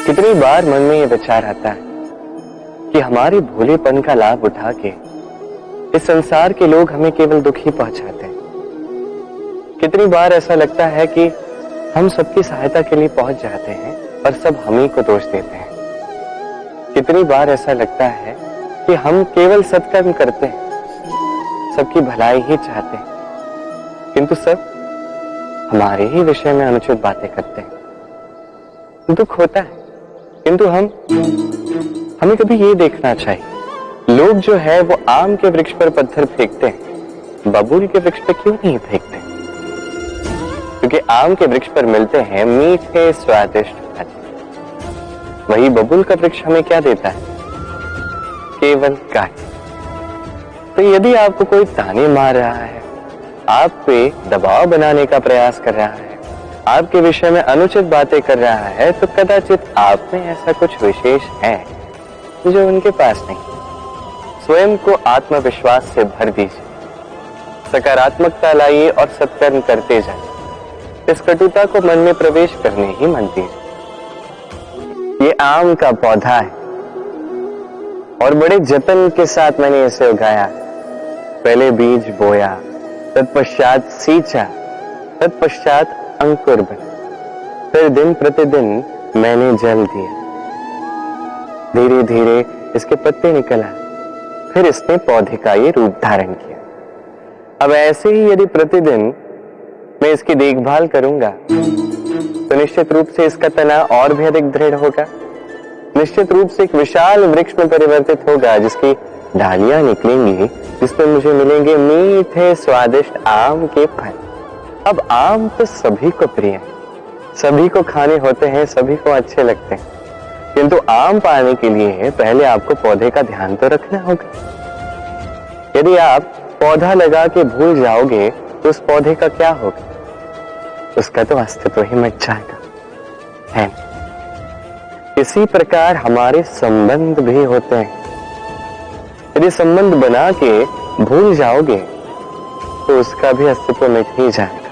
कितनी बार मन में ये विचार आता है कि हमारे भोलेपन का लाभ उठा के इस संसार के लोग हमें केवल दुख ही पहुंचाते हैं। कितनी बार ऐसा लगता है कि हम सबकी सहायता के लिए पहुंच जाते हैं और सब हम ही को दोष देते हैं। कितनी बार ऐसा लगता है कि हम केवल सत्कर्म करते हैं, सबकी भलाई ही चाहते हैं, किंतु सब हमारे ही विषय में अनुचित बातें करते हैं। दुख होता है, किंतु हमें कभी ये देखना चाहिए, लोग जो है वो आम के वृक्ष पर पत्थर फेंकते हैं, बबूल के वृक्ष पर क्यों नहीं फेंकते? क्योंकि आम के वृक्ष पर मिलते हैं मीठे स्वादिष्ट फल, वही बबूल का वृक्ष हमें क्या देता है? केवल काट। तो यदि आपको कोई ताने मार रहा है, आप पे दबाव बनाने का प्रयास कर रहा है, आपके विषय में अनुचित बातें कर रहा है, तो कदाचित आप में ऐसा कुछ विशेष है जो उनके पास नहीं। स्वयं को आत्मविश्वास से भर दीजिए, सकारात्मकता लाइए और सत्कर्म करते जाइए। इस कटुता को मन में प्रवेश करने ही मत दीजिए। ये आम का पौधा है और बड़े जतन के साथ मैंने इसे उगाया। पहले बीज बोया, तत्पश्चात सींचा, तत्पश्चात अंकुर बना, फिर दिन प्रतिदिन मैंने जल दिया। धीरे धीरे इसके पत्ते निकल आए, फिर इसने पौधे का ये रूप धारण किया। अब ऐसे ही यदि प्रतिदिन मैं इसकी देखभाल करूंगा तो निश्चित रूप से इसका तना और भी अधिक दृढ़ होगा, निश्चित रूप से एक विशाल वृक्ष में परिवर्तित होगा, जिसकी डालियां निकलेंगी, जिसमें मुझे मिलेंगे मीठे स्वादिष्ट आम के फल। अब आम तो सभी को प्रिय है, सभी को खाने होते हैं, सभी को अच्छे लगते हैं, किंतु आम पाने के लिए पहले आपको पौधे का ध्यान तो रखना होगा। यदि आप पौधा लगा के भूल जाओगे तो उस पौधे का क्या होगा? उसका तो अस्तित्व ही मिट जाएगा, है ना? इसी प्रकार हमारे संबंध भी होते हैं। यदि संबंध बना के भूल जाओगे तो उसका भी अस्तित्व मिट ही जाएगा।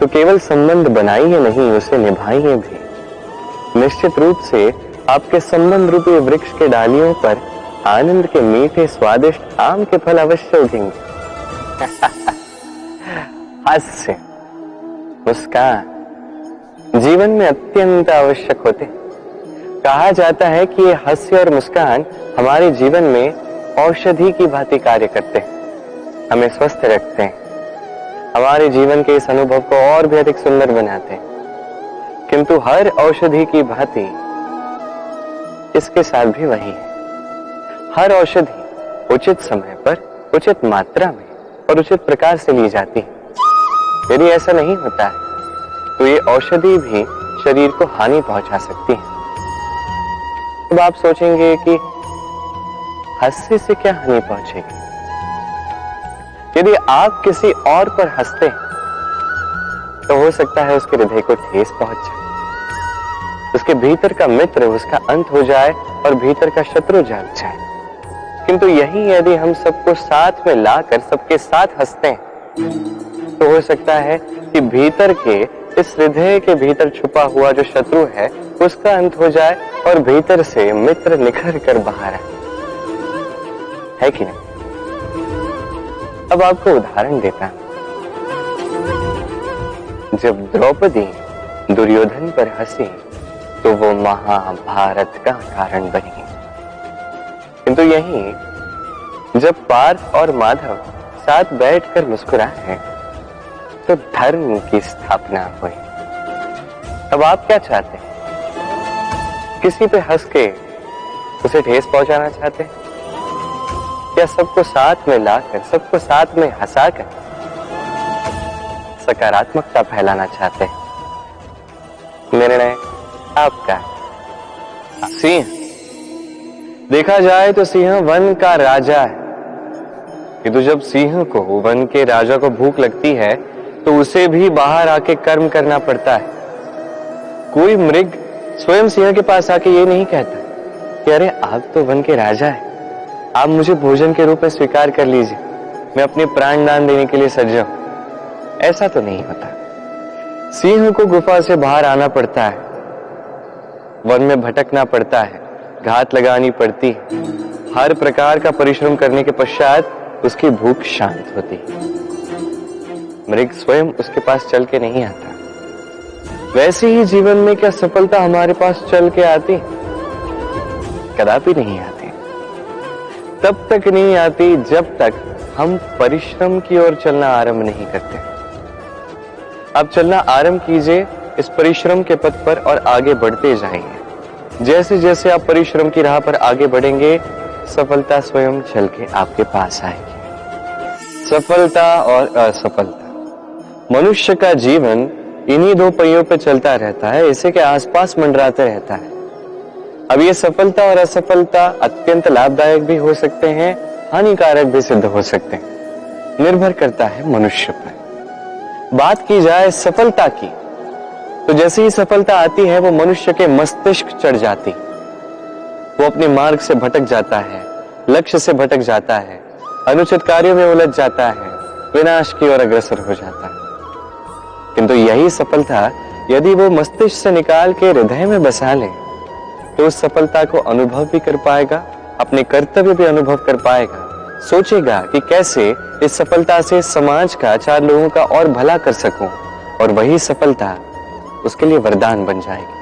तो केवल संबंध बनाइए नहीं, उसे निभाइए भी। निश्चित रूप से आपके संबंध रूपी वृक्ष के डालियों पर आनंद के मीठे स्वादिष्ट आम के फल अवश्य उगेंगे। हास्य, मुस्कान जीवन में अत्यंत आवश्यक होते हैं। कहा जाता है कि ये हास्य और मुस्कान हमारे जीवन में औषधि की भांति कार्य करते हैं, हमें स्वस्थ रखते हैं, हमारे जीवन के इस अनुभव को और भी अधिक सुंदर बनाते हैं। किंतु हर औषधि की भांति इसके साथ भी वही है। हर औषधि उचित समय पर, उचित मात्रा में और उचित प्रकार से ली जाती है। यदि ऐसा नहीं होता है तो ये औषधि भी शरीर को हानि पहुंचा सकती है। अब आप सोचेंगे कि हास्य से क्या हानि पहुंचेगी? यदि आप किसी और पर हंसते हैं तो हो सकता है उसके हृदय को ठेस पहुंच जाए, उसके भीतर का मित्र उसका अंत हो जाए और भीतर का शत्रु जाग जाए। किंतु यही यदि हम सबको साथ में लाकर सबके साथ हंसते हैं तो हो सकता है कि भीतर के इस हृदय के भीतर छुपा हुआ जो शत्रु है उसका अंत हो जाए और भीतर से मित्र निखर कर बाहर आए, है कि नहीं? अब आपको उदाहरण देता हूं। जब द्रौपदी दुर्योधन पर हंसी तो वो महाभारत का कारण बनी। किंतु यही जब पार्थ और माधव साथ बैठकर मुस्कुराए तो धर्म की स्थापना हुई। अब आप क्या चाहते हैं? किसी पे हंस के उसे ठेस पहुंचाना चाहते हैं या सबको साथ में लाकर, सबको साथ में हंसाकर सकारात्मकता फैलाना चाहते हैं? निर्णय आपका है। सिंह, देखा जाए तो सिंह वन का राजा है, किंतु जब सिंह को वन के राजा को भूख लगती है तो उसे भी बाहर आके कर्म करना पड़ता है। कोई मृग स्वयं सिंह के पास आके ये नहीं कहता कि अरे आप तो वन के राजा हैं, आप मुझे भोजन के रूप में स्वीकार कर लीजिए, मैं अपने प्राण दान देने के लिए सज्ज हूं। ऐसा तो नहीं होता। सिंह को गुफा से बाहर आना पड़ता है, वन में भटकना पड़ता है, घात लगानी पड़ती है। हर प्रकार का परिश्रम करने के पश्चात उसकी भूख शांत होती है। मृग स्वयं उसके पास चल के नहीं आता। वैसे ही जीवन में क्या सफलता हमारे पास चल के आती? कदापि नहीं आती। तब तक नहीं आती जब तक हम परिश्रम की ओर चलना आरंभ नहीं करते। आप चलना आरंभ कीजिए इस परिश्रम के पथ पर और आगे बढ़ते जाएंगे। जैसे जैसे आप परिश्रम की राह पर आगे बढ़ेंगे, सफलता स्वयं चल के आपके पास आएगी। सफलता और असफलता। मनुष्य का जीवन इन्हीं दो पहियों पर चलता रहता है, इसी के आसपास मंडराते रहता है। अब ये सफलता और असफलता अत्यंत लाभदायक भी हो सकते हैं, हानिकारक भी सिद्ध हो सकते हैं। निर्भर करता है मनुष्य पर। बात की जाए सफलता की, तो जैसे ही सफलता आती है वो मनुष्य के मस्तिष्क चढ़ जाती। वो अपने मार्ग से भटक जाता है, लक्ष्य से भटक जाता है, अनुचित कार्यों में उलझ जाता है, विनाश की ओर अग्रसर हो जाता है। किंतु यही सफलता यदि वो मस्तिष्क से निकाल के हृदय में बसा ले, तो उस सफलता को अनुभव भी कर पाएगा, अपने कर्तव्य भी अनुभव कर पाएगा, सोचेगा कि कैसे इस सफलता से समाज का, चार लोगों का और भला कर सकूं, और वही सफलता उसके लिए वरदान बन जाएगी।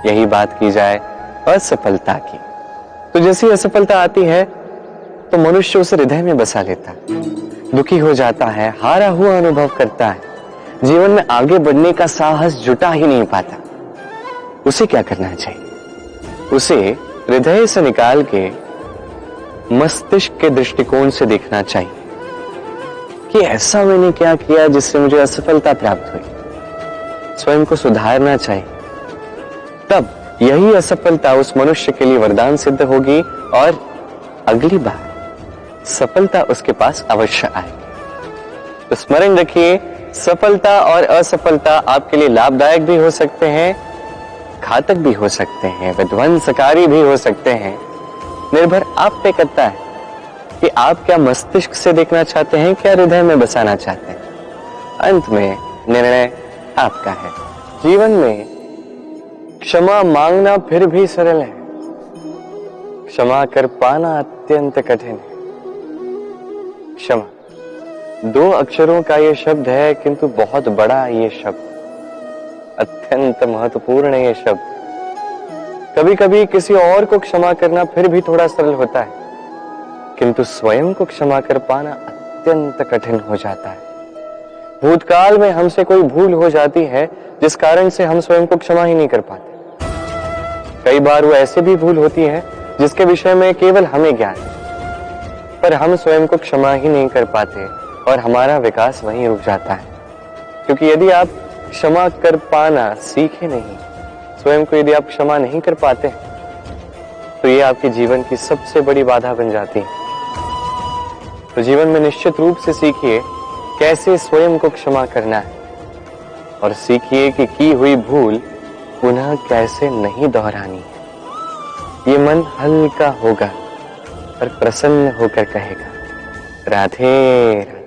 यही बात की जाए असफलता की, तो जैसी असफलता आती है तो मनुष्य उसे हृदय में बसा लेता है, दुखी हो जाता है, हारा हुआ अनुभव करता है, जीवन में आगे बढ़ने का साहस जुटा ही नहीं पाता। उसे क्या करना चाहिए? उसे हृदय से निकाल के मस्तिष्क के दृष्टिकोण से देखना चाहिए कि ऐसा मैंने क्या किया जिससे मुझे असफलता प्राप्त हुई। स्वयं को सुधारना चाहिए। तब यही असफलता उस मनुष्य के लिए वरदान सिद्ध होगी और अगली बार सफलता उसके पास अवश्य आएगी। तो स्मरण रखिए, सफलता और असफलता आपके लिए लाभदायक भी हो सकते हैं, घातक भी हो सकते हैं, विध्वंसकारी भी हो सकते हैं। निर्भर आप पे करता है कि आप क्या मस्तिष्क से देखना चाहते हैं, क्या हृदय में बसाना चाहते हैं। अंत में निर्णय आपका है। जीवन में क्षमा मांगना फिर भी सरल है, क्षमा कर पाना अत्यंत कठिन है। क्षमा दो अक्षरों का ये शब्द है, किंतु बहुत बड़ा ये शब्द, अत्यंत महत्वपूर्ण ये शब्द। कभी कभी किसी और को क्षमा करना फिर भी थोड़ा सरल होता है, किंतु स्वयं को क्षमा कर पाना अत्यंत कठिन हो जाता है। भूतकाल में हमसे कोई भूल हो जाती है जिस कारण से हम स्वयं को क्षमा ही नहीं कर पाते। कई बार वो ऐसी भी भूल होती है जिसके विषय में केवल हमें ज्ञान है, पर हम स्वयं को क्षमा ही नहीं कर पाते और हमारा विकास वहीं रुक जाता है। क्योंकि यदि आप क्षमा कर पाना सीखे नहीं, स्वयं को यदि आप क्षमा नहीं कर पाते, तो ये आपके जीवन की सबसे बड़ी बाधा बन जाती है। तो जीवन में निश्चित रूप से सीखिए कैसे स्वयं को क्षमा करना है, और सीखिए कि की हुई भूल पुनः कैसे नहीं दोहरानी है। ये मन हल्का होगा और प्रसन्न होकर कहेगा, राधे राधे।